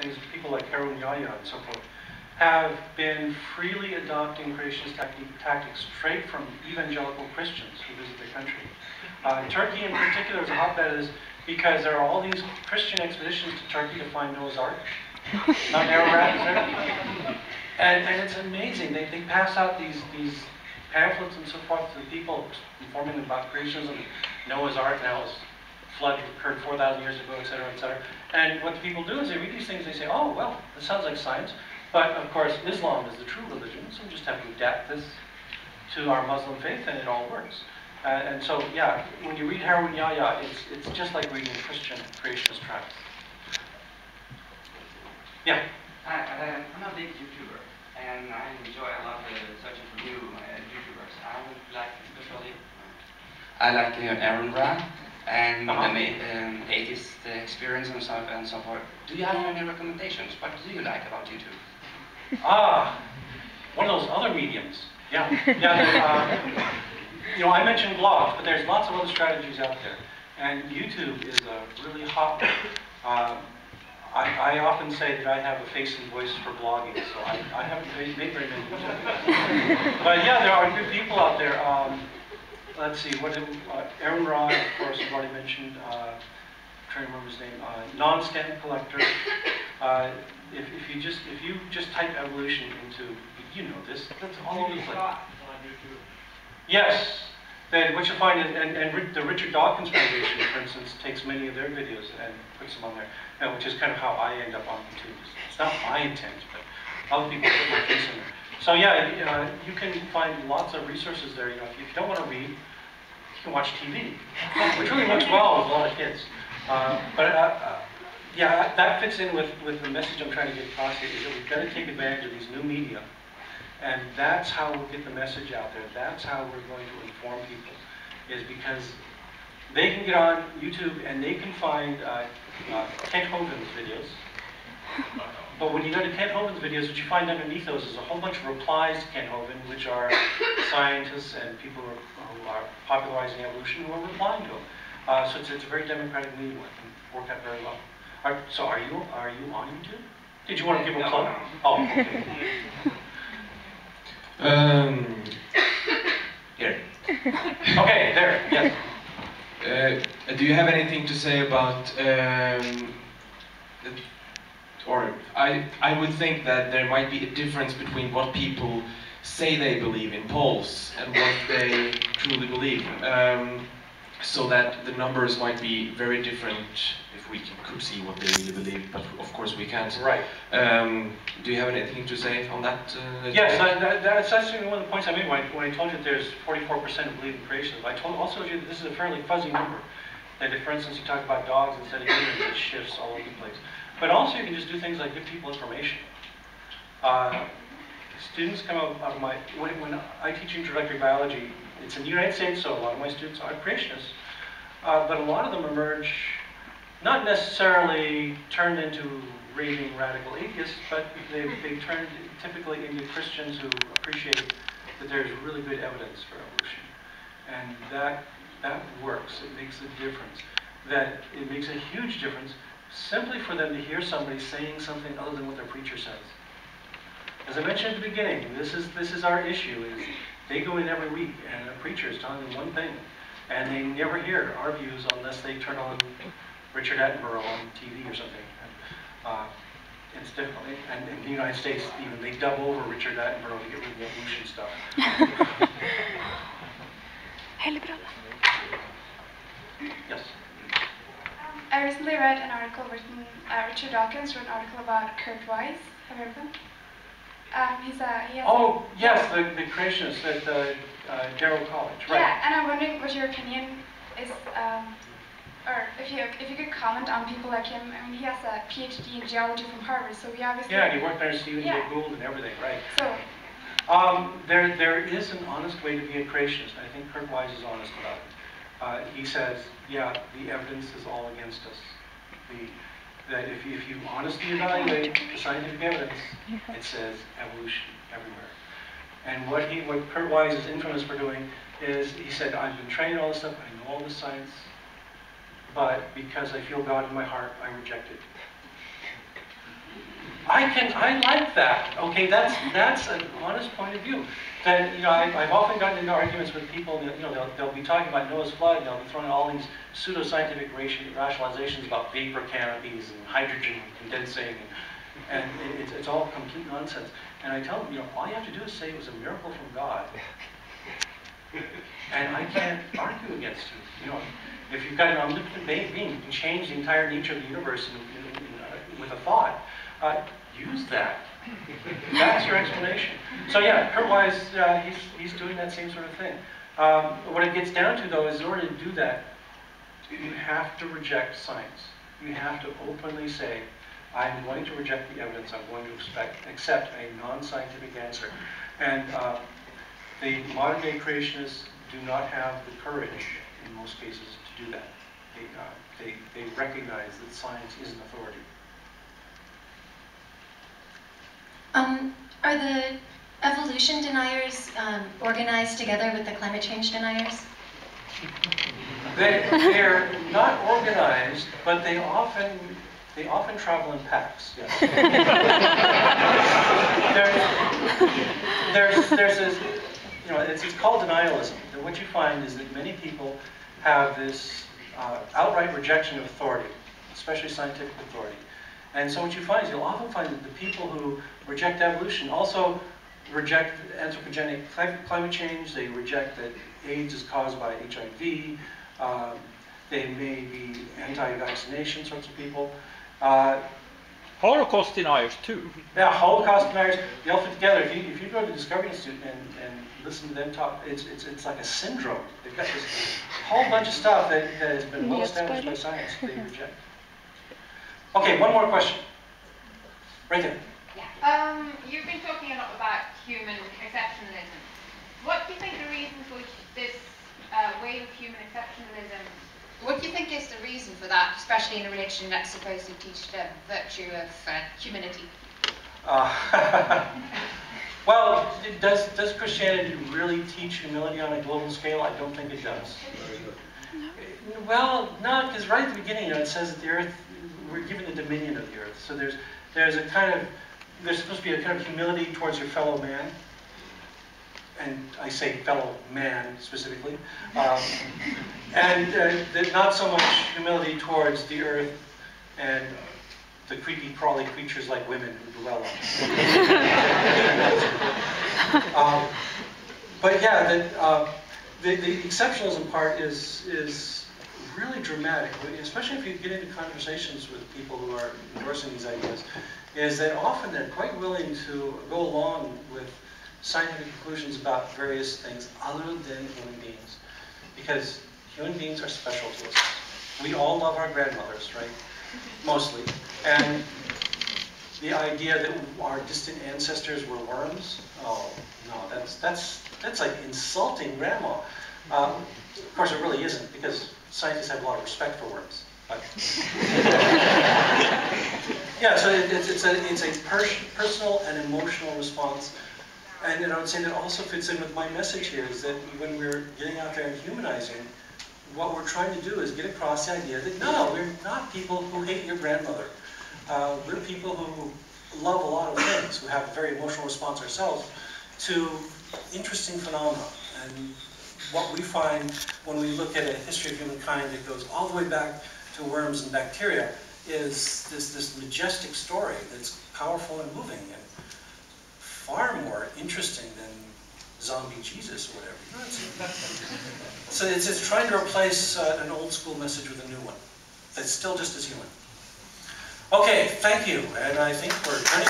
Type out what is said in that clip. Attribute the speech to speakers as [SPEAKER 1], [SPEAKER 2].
[SPEAKER 1] things, people like Harun Yahya and so forth, have been freely adopting creationist tactics straight from evangelical Christians who visit the country. Turkey in particular is a hotbed of this because there are all these Christian expeditions to Turkey to find Noah's Ark. Not Ararat, is there? And it's amazing. They pass out these pamphlets and so forth to the people, informing them about creationism. Noah's Ark now is flood occurred 4,000 years ago, et cetera, et cetera. And what the people do is they read these things, they say, oh, well, this sounds like science. But of course, Islam is the true religion, so we just have to adapt this to our Muslim faith, and it all works. And so, yeah, when you read Harun Yahya, it's just like reading Christian creationist tracts. Yeah?
[SPEAKER 2] I'm a big YouTuber, and I enjoy a lot searching for new YouTubers. I would like, especially, I like Aaron Ra and atheist experience and so forth. Do you have any recommendations? What do you like about YouTube?
[SPEAKER 1] One of those other mediums. Yeah. You know, I mentioned blogs, but there's lots of other strategies out there. And YouTube is a really hot one. I often say that I have a face and voice for blogging, so I haven't made very many videos. But yeah, there are good people out there. Let's see, Aaron Ra, of course, I've already mentioned. I'm trying to remember his name. Non-stamp collector. If you just type evolution into, you know this, that's all over the place. Yes, what you'll find is, and the Richard Dawkins Foundation, for instance, takes many of their videos and puts them on there, which is kind of how I end up on YouTube. It's not my intent, but other people put my face in there. So yeah, you can find lots of resources there. You know, if you don't want to read, you can watch TV, which really works well with a lot of kids. Yeah, that fits in with the message I'm trying to get across here, is that we've got to take advantage of these new media. And that's how we'll get the message out there. That's how we're going to inform people, is because they can get on YouTube and they can find Kent Hovind's videos. But when you go to Kent Hovind's videos, what you find underneath those is a whole bunch of replies to Kent Hovind, which are scientists and people who are popularizing evolution who are replying to him. So it's a very democratic medium. It can work out very well. So are you on YouTube? Did you want to give a plug? Oh, okay.
[SPEAKER 3] Here.
[SPEAKER 1] Okay, there, yes.
[SPEAKER 3] Do you have anything to say about, I would think that there might be a difference between what people say they believe in polls and what they truly believe, so that the numbers might be very different if we could see what they really believe, but of course we can't.
[SPEAKER 1] Right.
[SPEAKER 3] Do you have anything to say on that?
[SPEAKER 1] Yes, that's actually one of the points I made when I told you that there's 44% who believe in creationism. I also told you that this is a fairly fuzzy number. That if, for instance, you talk about dogs instead of humans, it shifts all over the place. But also you can just do things like give people information. Students come out of my, when I teach introductory biology, it's in the United States, so a lot of my students are creationists. But a lot of them emerge, not necessarily turned into raving radical atheists, but they turned typically into Christians who appreciate that there's really good evidence for evolution. And that works. It makes a difference. That it makes a huge difference simply for them to hear somebody saying something other than what their preacher says. As I mentioned at the beginning, this is our issue, is they go in every week and a preacher is telling them one thing, and they never hear our views unless they turn on Richard Attenborough on TV or something. It's difficult. And in the United States, even, they dub over Richard Attenborough to get rid of the evolution stuff. Yes?
[SPEAKER 4] I recently read an article written, Richard Dawkins wrote an article about Kurt Wise. Have you heard of him?
[SPEAKER 1] Yes, the creationist at Darrow College, right?
[SPEAKER 4] Yeah, and I'm wondering what your opinion is, or if you could comment on people like him. I mean, he has a PhD in geology from Harvard, so we obviously...
[SPEAKER 1] Yeah, and he worked under Stephen Jay Gould and everything, right?
[SPEAKER 4] So...
[SPEAKER 1] there is an honest way to be a creationist. I think Kurt Wise is honest about it. He says, yeah, the evidence is all against us. That if you honestly evaluate the scientific evidence, it says evolution everywhere. And what Kurt Wise is infamous for doing is, he said, I've been trained all this stuff, I know all this science, but because I feel God in my heart, I reject it. I like that. Okay, that's an honest point of view. That, you know, I've often gotten into arguments with people. You know, they'll be talking about Noah's flood, and they'll be throwing all these pseudo-scientific rationalizations about vapor canopies and hydrogen condensing, and it's all complete nonsense. And I tell them, you know, all you have to do is say it was a miracle from God, and I can't argue against you. You know, if you've got an omnipotent being who can change the entire nature of the universe with a thought, use that. That's your explanation. So yeah, Kurt Wise, he's doing that same sort of thing. What it gets down to, though, is in order to do that, you have to reject science. You have to openly say, I'm going to reject the evidence. I'm going to accept a non-scientific answer. And the modern-day creationists do not have the courage, in most cases, to do that. They recognize that science is an authority.
[SPEAKER 5] Are the evolution deniers organized together with the climate change deniers?
[SPEAKER 1] They're not organized, but they often travel in packs. Yes. there's this, you know, it's called denialism. And what you find is that many people have this outright rejection of authority, especially scientific authority. And so what you find is you'll often find that the people who reject evolution also reject anthropogenic climate change. They reject that AIDS is caused by HIV. They may be anti-vaccination sorts of people.
[SPEAKER 6] Holocaust deniers too.
[SPEAKER 1] Yeah, Holocaust deniers. They all fit together. If you go to the Discovery Institute and listen to them talk, it's like a syndrome. They've got this whole bunch of stuff that has been well established by science they reject. Okay, one more question. Right there.
[SPEAKER 7] Yeah. You've been talking a lot about human exceptionalism. What do you think the reason for this wave of human exceptionalism? What do you think is the reason for that, especially in a religion that's supposed to teach the virtue of humility?
[SPEAKER 1] Well, does Christianity really teach humility on a global scale? I don't think it does. Well, no, because right at the beginning, you know, it says that the earth, we're given the dominion of the earth. So there's supposed to be a kind of humility towards your fellow man. And I say fellow man specifically. And not so much humility towards the earth and the creepy, crawly creatures like women who dwell on it. But yeah, the exceptionalism part is really dramatic, especially if you get into conversations with people who are endorsing these ideas, is that often they're quite willing to go along with scientific conclusions about various things other than human beings. Because human beings are special to us. We all love our grandmothers, right? Mostly. And the idea that our distant ancestors were worms, oh no, that's like insulting grandma. Of course it really isn't, because scientists have a lot of respect for worms. But yeah, so it's a personal and emotional response. And I would say that also fits in with my message here, is that when we're getting out there and humanizing, what we're trying to do is get across the idea that no, we're not people who hate your grandmother. We're people who love a lot of things, who have a very emotional response ourselves to interesting phenomena. And what we find when we look at a history of humankind that goes all the way back to worms and bacteria is this majestic story that's powerful and moving, and far more interesting than zombie Jesus or whatever. So it's trying to replace an old school message with a new one that's still just as human. Okay, thank you, and I think we're turning.